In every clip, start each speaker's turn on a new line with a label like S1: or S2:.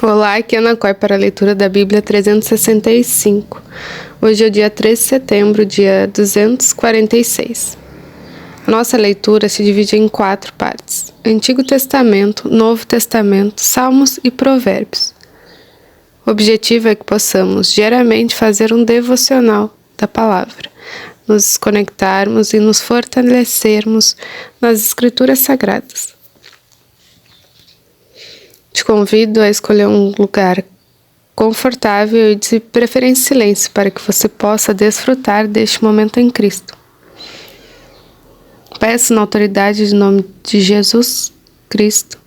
S1: Olá, aqui é Ana Cói para a leitura da Bíblia 365. Hoje é o dia 13 de setembro, dia 246. A nossa leitura se divide em 4 partes: Antigo Testamento, Novo Testamento, Salmos e Provérbios. O objetivo é que possamos diariamente fazer um devocional da palavra, nos conectarmos e nos fortalecermos nas Escrituras Sagradas. Te convido a escolher um lugar confortável e de preferência silêncio para que você possa desfrutar deste momento em Cristo. Peço na autoridade do nome de Jesus Cristo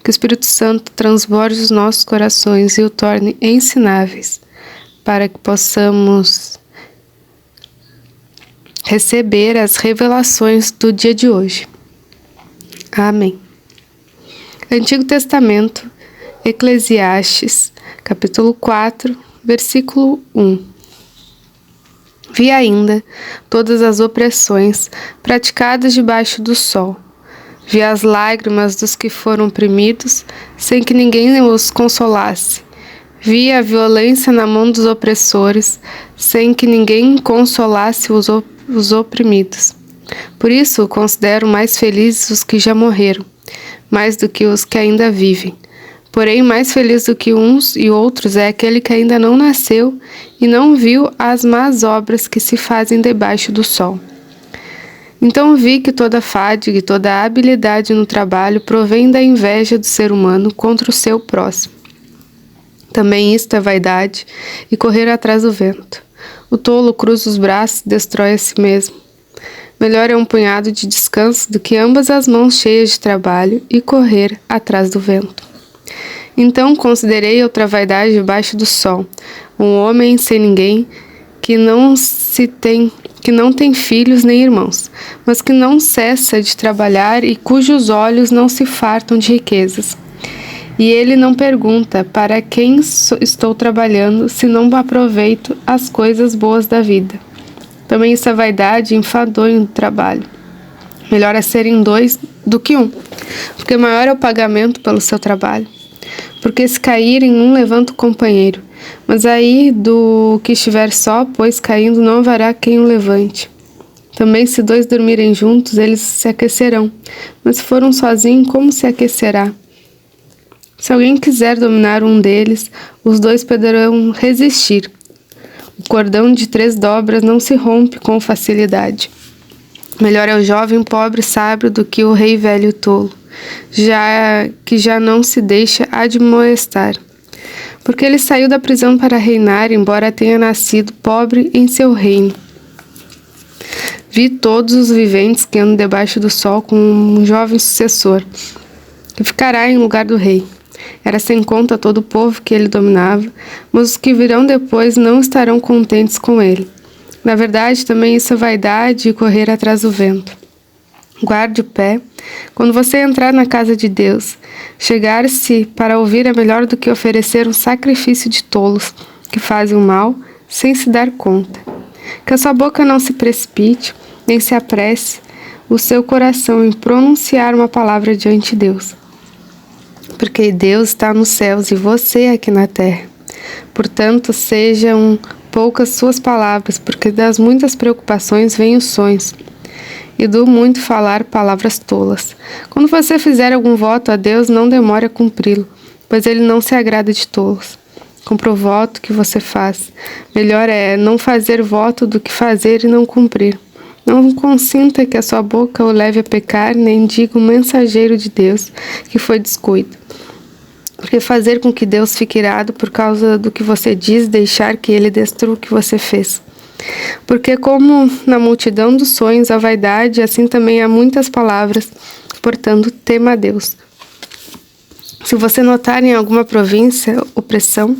S1: que o Espírito Santo transborde os nossos corações e o torne ensináveis para que possamos receber as revelações do dia de hoje. Amém. Antigo Testamento, Eclesiastes, capítulo 4, versículo 1. Vi ainda todas as opressões praticadas debaixo do sol. Vi as lágrimas dos que foram oprimidos, sem que ninguém os consolasse. Vi a violência na mão dos opressores, sem que ninguém consolasse os oprimidos. Por isso, considero mais felizes os que já morreram, mais do que os que ainda vivem. Porém, mais feliz do que uns e outros é aquele que ainda não nasceu e não viu as más obras que se fazem debaixo do sol. Então vi que toda fadiga e toda habilidade no trabalho provém da inveja do ser humano contra o seu próximo. Também isto é vaidade e correr atrás do vento. O tolo cruza os braços e destrói a si mesmo. Melhor é um punhado de descanso do que ambas as mãos cheias de trabalho e correr atrás do vento. Então considerei outra vaidade debaixo do sol, um homem sem ninguém, que não tem filhos nem irmãos, mas que não cessa de trabalhar e cujos olhos não se fartam de riquezas. E ele não pergunta para quem estou trabalhando, se não aproveito as coisas boas da vida. Também essa vaidade enfadonha no trabalho. Melhor é serem 2 do que 1, porque maior é o pagamento pelo seu trabalho. Porque se caírem, um levanta o companheiro, mas aí do que estiver só, pois caindo não haverá quem o levante. Também se 2 dormirem juntos, eles se aquecerão, mas se for um sozinho, como se aquecerá? Se alguém quiser dominar um deles, os 2 poderão resistir. O cordão de 3 dobras não se rompe com facilidade. Melhor é o jovem pobre sábio do que o rei velho tolo, já não se deixa admoestar. Porque ele saiu da prisão para reinar, embora tenha nascido pobre em seu reino. Vi todos os viventes que andam debaixo do sol com um jovem sucessor, que ficará em lugar do rei. Era sem conta todo o povo que ele dominava, mas os que virão depois não estarão contentes com ele. Na verdade, também isso é vaidade e correr atrás do vento. Guarde o pé. Quando você entrar na casa de Deus, chegar-se para ouvir é melhor do que oferecer um sacrifício de tolos, que fazem o mal sem se dar conta. Que a sua boca não se precipite, nem se apresse o seu coração em pronunciar uma palavra diante de Deus. Porque Deus está nos céus e você aqui na terra. Portanto, sejam poucas suas palavras, porque das muitas preocupações vêm os sonhos, e do muito falar palavras tolas. Quando você fizer algum voto a Deus, não demore a cumpri-lo, pois ele não se agrada de tolos. Cumpra o voto que você faz. Melhor é não fazer voto do que fazer e não cumprir. Não consinta que a sua boca o leve a pecar, nem diga o mensageiro de Deus que foi descuido. Porque fazer com que Deus fique irado por causa do que você diz, deixar que ele destrua o que você fez. Porque como na multidão dos sonhos há vaidade, assim também há muitas palavras, portanto, tema a Deus. Se você notar em alguma província opressão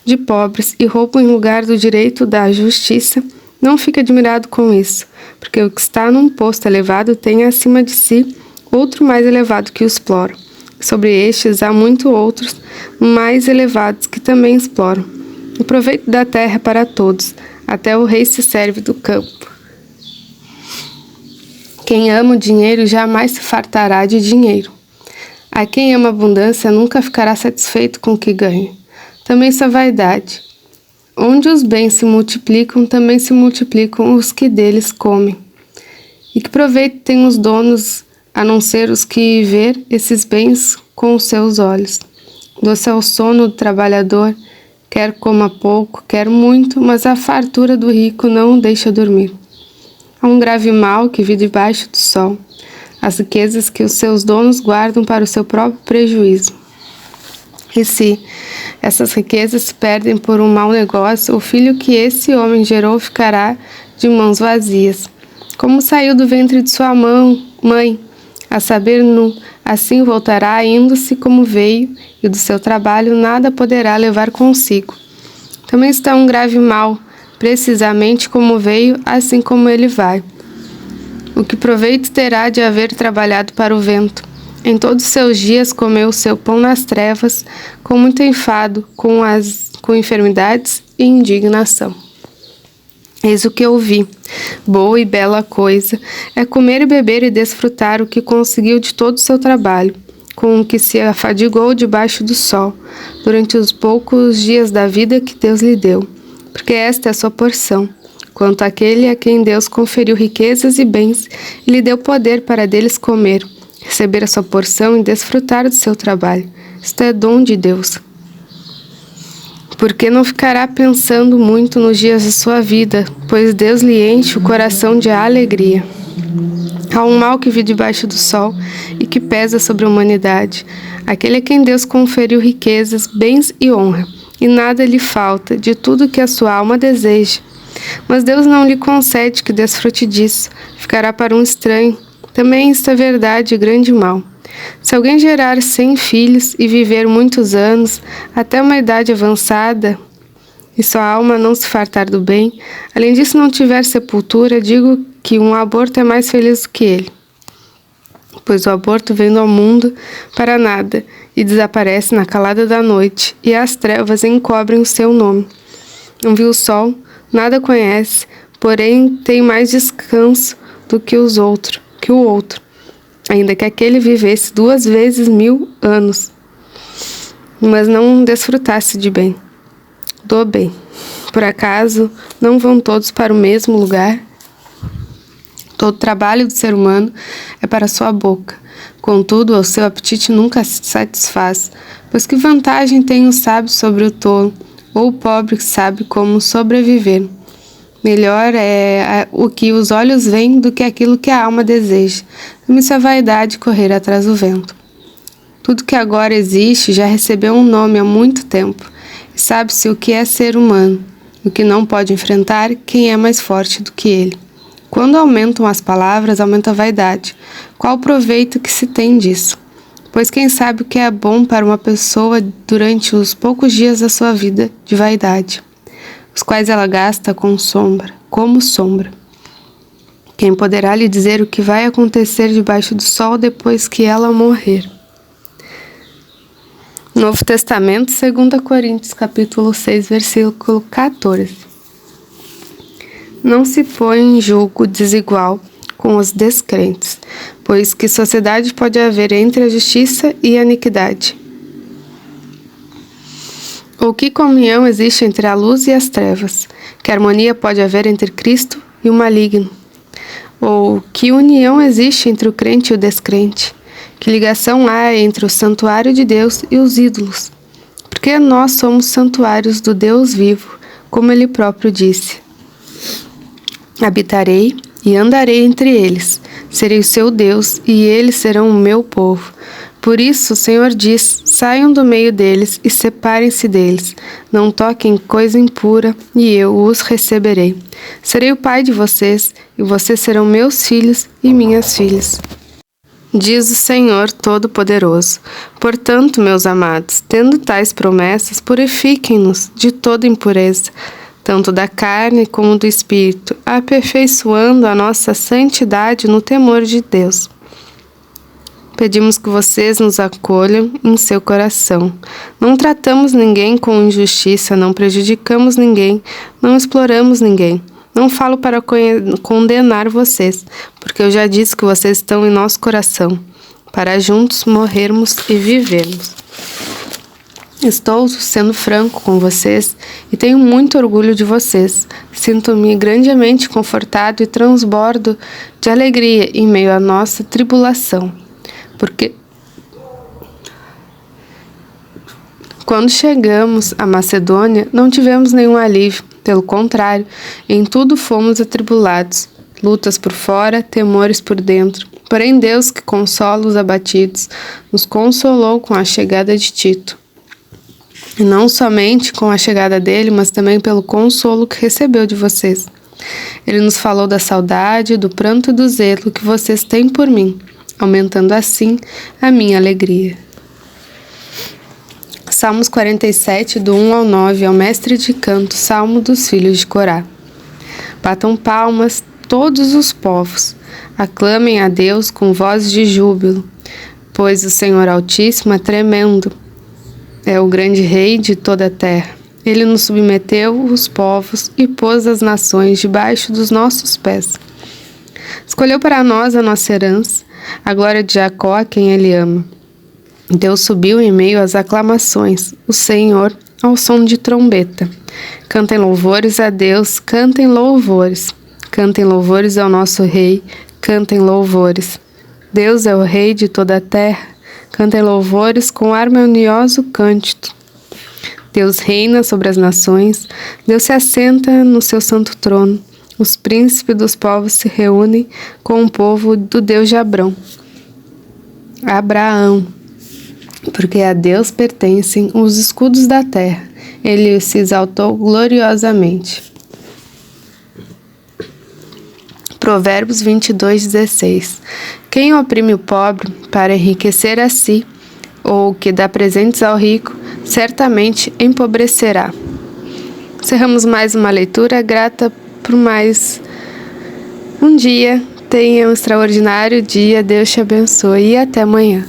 S1: de pobres e roubo em lugar do direito da justiça, não fique admirado com isso, porque o que está num posto elevado tem acima de si outro mais elevado que o explora. Sobre estes há muitos outros mais elevados que também exploram. O proveito da terra é para todos, até o rei se serve do campo. Quem ama o dinheiro jamais se fartará de dinheiro. A quem ama abundância nunca ficará satisfeito com o que ganha. Também isso é vaidade. Onde os bens se multiplicam, também se multiplicam os que deles comem. E que proveito têm os donos, a não ser os que ver esses bens com os seus olhos? Doce é o sono do trabalhador, quer coma pouco, quer muito, mas a fartura do rico não o deixa dormir. Há um grave mal que vive debaixo do sol, as riquezas que os seus donos guardam para o seu próprio prejuízo. E se essas riquezas se perdem por um mau negócio, o filho que esse homem gerou ficará de mãos vazias. Como saiu do ventre de sua mãe, a saber, assim voltará indo-se como veio, e do seu trabalho nada poderá levar consigo. Também está um grave mal, precisamente como veio, assim como ele vai. O que proveito terá de haver trabalhado para o vento? Em todos os seus dias comeu o seu pão nas trevas, com muito enfado, com enfermidades e indignação. Eis o que eu vi. Boa e bela coisa é comer e beber e desfrutar o que conseguiu de todo o seu trabalho, com o que se afadigou debaixo do sol, durante os poucos dias da vida que Deus lhe deu, porque esta é a sua porção. Quanto àquele a quem Deus conferiu riquezas e bens, e lhe deu poder para deles comer, receber a sua porção e desfrutar do seu trabalho. Isto é dom de Deus. Porque não ficará pensando muito nos dias de sua vida, pois Deus lhe enche o coração de alegria. Há um mal que vive debaixo do sol e que pesa sobre a humanidade, aquele a quem Deus conferiu riquezas, bens e honra, e nada lhe falta de tudo que a sua alma deseja. Mas Deus não lhe concede que desfrute disso, ficará para um estranho. Também isto é verdade e grande mal. Se alguém gerar 100 filhos e viver muitos anos, até uma idade avançada, e sua alma não se fartar do bem, além disso não tiver sepultura, digo que um aborto é mais feliz do que ele. Pois o aborto vem ao mundo para nada, e desaparece na calada da noite, e as trevas encobrem o seu nome. Não viu o sol, nada conhece, porém tem mais descanso do que o outro, ainda que aquele vivesse 2 vezes 1000 anos, mas não desfrutasse do bem. Por acaso não vão todos para o mesmo lugar? Todo trabalho do ser humano é para sua boca, contudo o seu apetite nunca se satisfaz, pois que vantagem tem o sábio sobre o tolo, ou o pobre que sabe como sobreviver? Melhor é o que os olhos veem do que aquilo que a alma deseja. Isso é vaidade correr atrás do vento. Tudo que agora existe já recebeu um nome há muito tempo, e sabe-se o que é ser humano, o que não pode enfrentar quem é mais forte do que ele. Quando aumentam as palavras, aumenta a vaidade. Qual o proveito que se tem disso? Pois quem sabe o que é bom para uma pessoa durante os poucos dias da sua vida de vaidade, os quais ela gasta como sombra. Quem poderá lhe dizer o que vai acontecer debaixo do sol depois que ela morrer? Novo Testamento, 2 Coríntios, capítulo 6, versículo 14. Não se põe em julgo desigual com os descrentes, pois que sociedade pode haver entre a justiça e a iniquidade? Ou que comunhão existe entre a luz e as trevas? Que harmonia pode haver entre Cristo e o maligno? Ou que união existe entre o crente e o descrente? Que ligação há entre o santuário de Deus e os ídolos? Porque nós somos santuários do Deus vivo, como ele próprio disse. Habitarei e andarei entre eles, serei o seu Deus e eles serão o meu povo. Por isso o Senhor diz: saiam do meio deles e separem-se deles. Não toquem coisa impura, e eu os receberei. Serei o pai de vocês, e vocês serão meus filhos e minhas filhas. Diz o Senhor Todo-Poderoso. Portanto, meus amados, tendo tais promessas, purifiquem-nos de toda impureza, tanto da carne como do espírito, aperfeiçoando a nossa santidade no temor de Deus. Pedimos que vocês nos acolham em seu coração. Não tratamos ninguém com injustiça, não prejudicamos ninguém, não exploramos ninguém. Não falo para condenar vocês, porque eu já disse que vocês estão em nosso coração. para juntos morrermos e vivermos. Estou sendo franco com vocês e tenho muito orgulho de vocês. Sinto-me grandemente confortado e transbordo de alegria em meio à nossa tribulação, porque quando chegamos à Macedônia, não tivemos nenhum alívio. Pelo contrário, em tudo fomos atribulados, lutas por fora, temores por dentro. Porém, Deus, que consola os abatidos, nos consolou com a chegada de Tito. E não somente com a chegada dele, mas também pelo consolo que recebeu de vocês. Ele nos falou da saudade, do pranto e do zelo que vocês têm por mim, aumentando assim a minha alegria. Salmos 47, do 1 ao 9, ao mestre de canto, Salmo dos filhos de Corá. Batam palmas todos os povos, aclamem a Deus com vozes de júbilo, pois o Senhor Altíssimo é tremendo, é o grande rei de toda a terra. Ele nos submeteu os povos e pôs as nações debaixo dos nossos pés. Escolheu para nós a nossa herança, a glória de Jacó, a quem ele ama. Deus subiu em meio às aclamações, o Senhor ao som de trombeta. Cantem louvores a Deus, cantem louvores. Cantem louvores ao nosso Rei, cantem louvores. Deus é o Rei de toda a terra, cantem louvores com harmonioso cântico. Deus reina sobre as nações, Deus se assenta no seu santo trono. Os príncipes dos povos se reúnem com o povo do Deus de Abrão. Abraão, porque a Deus pertencem os escudos da terra. Ele se exaltou gloriosamente. Provérbios 22:16. Quem oprime o pobre para enriquecer a si, ou que dá presentes ao rico, certamente empobrecerá. Encerramos mais uma leitura, grata por mais um dia. Tenha um extraordinário dia, Deus te abençoe e até amanhã.